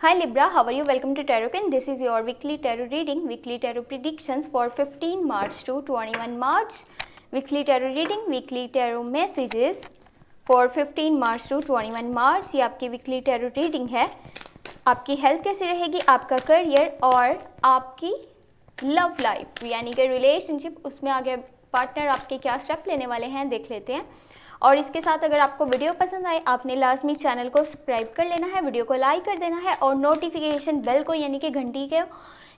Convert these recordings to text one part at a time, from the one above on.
Hi Libra, how are you? Welcome to Tarot. This is your weekly tarot reading, weekly tarot predictions for 15 March to 21 March. Weekly tarot reading, weekly tarot messages for 15 March to 21 March. ये आपकी weekly tarot reading है. आपकी health कैसी रहेगी, आपका career और आपकी love life यानी कि रिलेशनशिप, उसमें आगे पार्टनर आपके क्या स्टेप लेने वाले हैं देख लेते हैं. और इसके साथ अगर आपको वीडियो पसंद आए आपने लाजमी चैनल को सब्सक्राइब कर लेना है, वीडियो को लाइक कर देना है और नोटिफिकेशन बेल को यानी कि घंटी के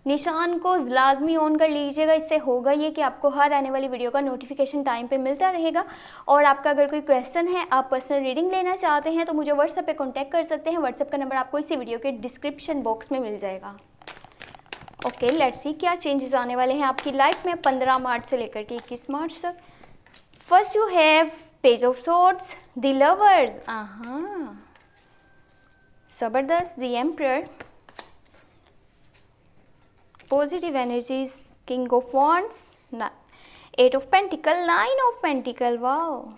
निशान को लाजमी ऑन कर लीजिएगा. इससे होगा ये कि आपको हर आने वाली वीडियो का नोटिफिकेशन टाइम पे मिलता रहेगा. और आपका अगर कोई क्वेश्चन है, आप पर्सनल रीडिंग लेना चाहते हैं तो मुझे व्हाट्सएप पे कांटेक्ट कर सकते हैं. व्हाट्सएप का नंबर आपको इसी वीडियो के डिस्क्रिप्शन बॉक्स में मिल जाएगा. ओके, लेट्स सी क्या चेंजेस आने वाले हैं आपकी लाइफ में 15 मार्च से लेकर के 21 मार्च तक. First you have Page of Swords, the Lovers, Zabardast, the Emperor, Positive Energies, King of Wands, 8 of Pentacle, 9 of Pentacle, wow,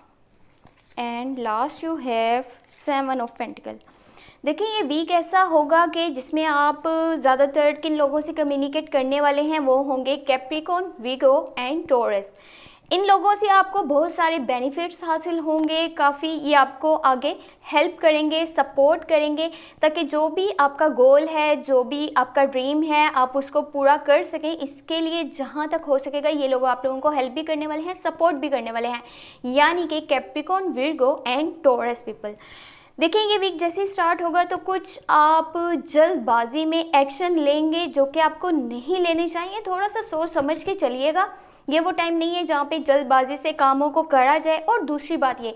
and last you have 7 of Pentacle. देखिए ये वीक ऐसा होगा कि जिसमें आप ज़्यादातर किन लोगों से कम्युनिकेट करने वाले हैं वो होंगे कैप्रिकॉर्न, वीगो एंड टॉरस. इन लोगों से आपको बहुत सारे बेनिफिट्स हासिल होंगे. काफ़ी ये आपको आगे हेल्प करेंगे, सपोर्ट करेंगे ताकि जो भी आपका गोल है, जो भी आपका ड्रीम है, आप उसको पूरा कर सकें. इसके लिए जहाँ तक हो सकेगा ये लोग आप लोगों को हेल्प भी करने वाले हैं, सपोर्ट भी करने वाले हैं, यानी कि Capricorn, Virgo and taurus people. देखिए ये वीक जैसे ही स्टार्ट होगा तो कुछ आप जल्दबाजी में एक्शन लेंगे जो कि आपको नहीं लेने चाहिए. थोड़ा सा सोच समझ के चलिएगा. ये वो टाइम नहीं है जहाँ पे जल्दबाजी से कामों को करा जाए. और दूसरी बात ये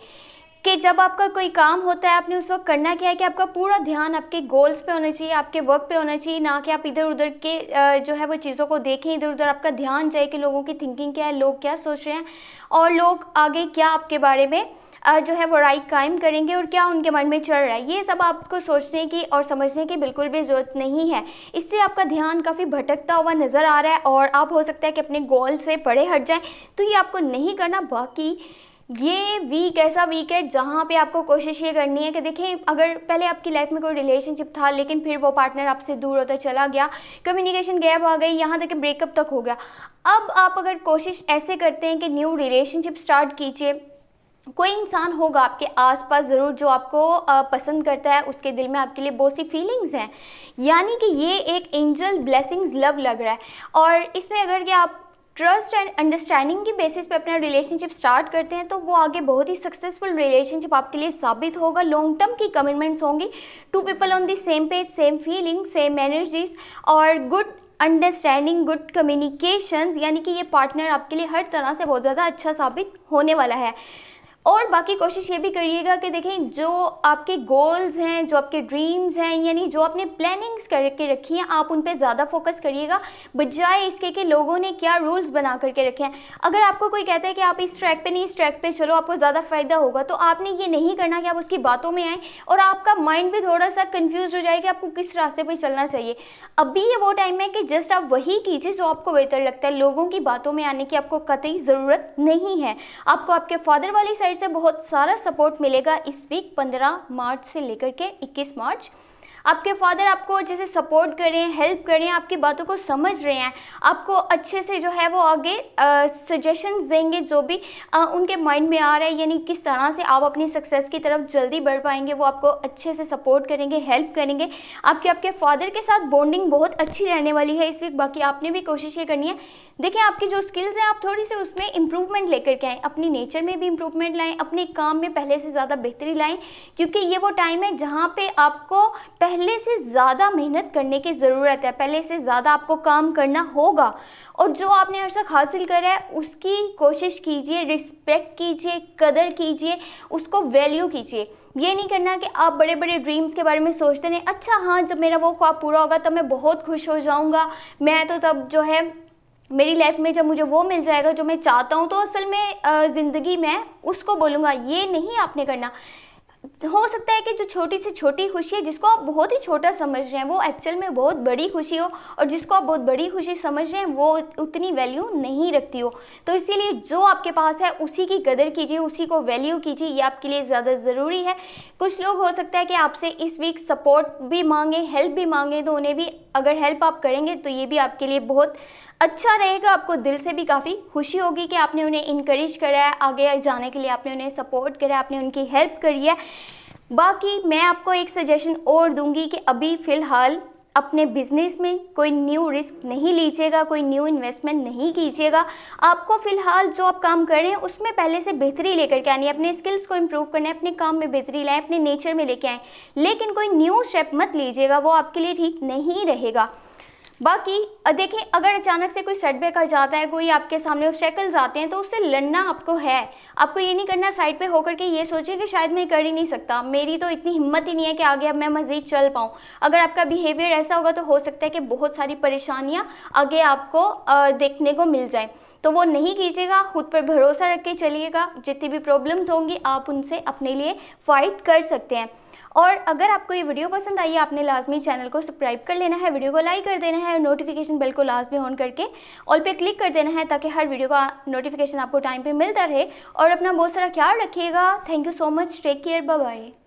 कि जब आपका कोई काम होता है आपने उस वक्त करना क्या है कि आपका पूरा ध्यान आपके गोल्स पे होना चाहिए, आपके वर्क पे होना चाहिए, ना कि आप इधर उधर के जो है वो चीज़ों को देखें. इधर उधर आपका ध्यान जाए कि लोगों की थिंकिंग क्या है, लोग क्या सोच रहे हैं और लोग आगे क्या आपके बारे में जो है वो राय कायम करेंगे और क्या उनके मन में चल रहा है. ये सब आपको सोचने की और समझने की बिल्कुल भी ज़रूरत नहीं है. इससे आपका ध्यान काफ़ी भटकता हुआ नज़र आ रहा है और आप हो सकता है कि अपने गोल से परे हट जाएं. तो ये आपको नहीं करना. बाकी ये वीक ऐसा वीक है जहाँ पे आपको कोशिश ये करनी है कि देखें, अगर पहले आपकी लाइफ में कोई रिलेशनशिप था लेकिन फिर वो पार्टनर आपसे दूर होता चला गया, कम्युनिकेशन गैप आ गई, यहाँ तक कि ब्रेकअप तक हो गया. अब आप अगर कोशिश ऐसे करते हैं कि न्यू रिलेशनशिप स्टार्ट कीजिए. कोई इंसान होगा आपके आसपास ज़रूर जो आपको पसंद करता है, उसके दिल में आपके लिए बहुत सी फीलिंग्स हैं, यानी कि ये एक एंजल ब्लेसिंग्स लव लग रहा है. और इसमें अगर कि आप ट्रस्ट एंड अंडरस्टैंडिंग की बेसिस पे अपना रिलेशनशिप स्टार्ट करते हैं तो वो आगे बहुत ही सक्सेसफुल रिलेशनशिप आपके लिए साबित होगा. लॉन्ग टर्म की कमिटमेंट्स होंगी. Two people on the same page, same feeling, same energies और गुड अंडरस्टैंडिंग, गुड कम्युनिकेशंस, यानी कि ये पार्टनर आपके लिए हर तरह से बहुत ज़्यादा अच्छा साबित होने वाला है. और बाकी कोशिश ये भी करिएगा कि देखें जो आपके गोल्स हैं, जो आपके ड्रीम्स हैं, यानी जो आपने प्लानिंग्स करके रखी हैं, आप उन पे ज़्यादा फोकस करिएगा बजाय इसके कि लोगों ने क्या रूल्स बना करके रखे हैं. अगर आपको कोई कहता है कि आप इस ट्रैक पे नहीं, इस ट्रैक पे चलो, आपको ज़्यादा फ़ायदा होगा, तो आपने ये नहीं करना कि आप उसकी बातों में आएँ और आपका माइंड भी थोड़ा सा कन्फ्यूज हो जाए कि आपको किस रास्ते पर चलना चाहिए. अभी ये वो टाइम है कि जस्ट आप वही कीजिए जो आपको बेहतर लगता है. लोगों की बातों में आने की आपको कतई ज़रूरत नहीं है. आपको आपके फादर वाली साइड से बहुत सारा सपोर्ट मिलेगा इस वीक 15 मार्च से लेकर के 21 मार्च. आपके फादर आपको जैसे सपोर्ट कर रहे हैं, हेल्प कर रहे हैं, आपकी बातों को समझ रहे हैं, आपको अच्छे से जो है वो आगे सजेशंस देंगे जो भी उनके माइंड में आ रहा है, यानी किस तरह से आप अपनी सक्सेस की तरफ जल्दी बढ़ पाएंगे. वो आपको अच्छे से सपोर्ट करेंगे, हेल्प करेंगे. आपके फादर के साथ बॉन्डिंग बहुत अच्छी रहने वाली है इस वीक. बाकी आपने भी कोशिश ये करनी है. देखिए आपकी जो स्किल्स हैं आप थोड़ी सी उसमें इम्प्रूवमेंट लेकर के आएँ, अपनी नेचर में भी इम्प्रूवमेंट लाएँ, अपने काम में पहले से ज़्यादा बेहतरी लाएँ, क्योंकि ये वो टाइम है जहाँ पे आपको पहले से ज़्यादा मेहनत करने की ज़रूरत है. पहले से ज़्यादा आपको काम करना होगा और जो आपने आज तक हासिल करा है उसकी कोशिश कीजिए, रिस्पेक्ट कीजिए, कदर कीजिए, उसको वैल्यू कीजिए. ये नहीं करना कि आप बड़े बड़े ड्रीम्स के बारे में सोचते नहीं, अच्छा हाँ जब मेरा वो ख्वाब पूरा होगा तब मैं बहुत खुश हो जाऊँगा, मैं तो तब जो है मेरी लाइफ में जब मुझे वो मिल जाएगा जो मैं चाहता हूँ तो असल में ज़िंदगी में उसको बोलूँगा. ये नहीं आपने करना. हो सकता है कि जो छोटी से छोटी खुशी है जिसको आप बहुत ही छोटा समझ रहे हैं वो एक्चुअल में बहुत बड़ी खुशी हो, और जिसको आप बहुत बड़ी खुशी समझ रहे हैं वो उतनी वैल्यू नहीं रखती हो। तो इसीलिए जो आपके पास है उसी की कदर कीजिए, उसी को वैल्यू कीजिए, ये आपके लिए ज़्यादा ज़रूरी है। कुछ लोग हो सकता है कि आपसे इस वीक सपोर्ट भी मांगे, हेल्प भी मांगे, तो उन्हें भी अगर हेल्प आप करेंगे तो ये भी आपके लिए बहुत अच्छा रहेगा। आपको दिल से भी काफ़ी खुशी होगी कि आपने उन्हें इनकरेज करा है आगे जाने के लिए, आपने उन्हें सपोर्ट करा है, आपने उनकी हेल्प करी है। बाकी मैं आपको एक सजेशन और दूंगी कि अभी फ़िलहाल अपने बिजनेस में कोई न्यू रिस्क नहीं लीजिएगा, कोई न्यू इन्वेस्टमेंट नहीं कीजिएगा। आपको फ़िलहाल जो आप काम कर रहे हैं उसमें पहले से बेहतरी लेकर के आनी है, अपने स्किल्स को इम्प्रूव करना है, अपने काम में बेहतरी लाएं, अपने नेचर में लेके आएँ, लेकिन कोई न्यू स्टेप मत लीजिएगा, वो आपके लिए ठीक नहीं रहेगा। बाकी देखें, अगर अचानक से कोई सेटबैक आ जाता है, कोई आपके सामने ऑब्स्टेकल्स आते हैं, तो उससे लड़ना आपको है। आपको ये नहीं करना साइड पे होकर के ये सोचिए कि शायद मैं कर ही नहीं सकता, मेरी तो इतनी हिम्मत ही नहीं है कि आगे अब मैं मज़ीद चल पाऊँ। अगर आपका बिहेवियर ऐसा होगा तो हो सकता है कि बहुत सारी परेशानियाँ आगे आपको देखने को मिल जाएँ। तो वो नहीं कीजिएगा, खुद पर भरोसा रख के चलिएगा। जितनी भी प्रॉब्लम्स होंगी आप उनसे अपने लिए फ़ाइट कर सकते हैं। और अगर आपको ये वीडियो पसंद आई है, आपने लाजमी चैनल को सब्सक्राइब कर लेना है, वीडियो को लाइक कर देना है, और नोटिफिकेशन बेल को लाजमी ऑन करके ऑल पे क्लिक कर देना है, ताकि हर वीडियो का नोटिफिकेशन आपको टाइम पे मिलता रहे। और अपना बहुत सारा ख्याल रखिएगा। Thank you so much, take care, bye bye.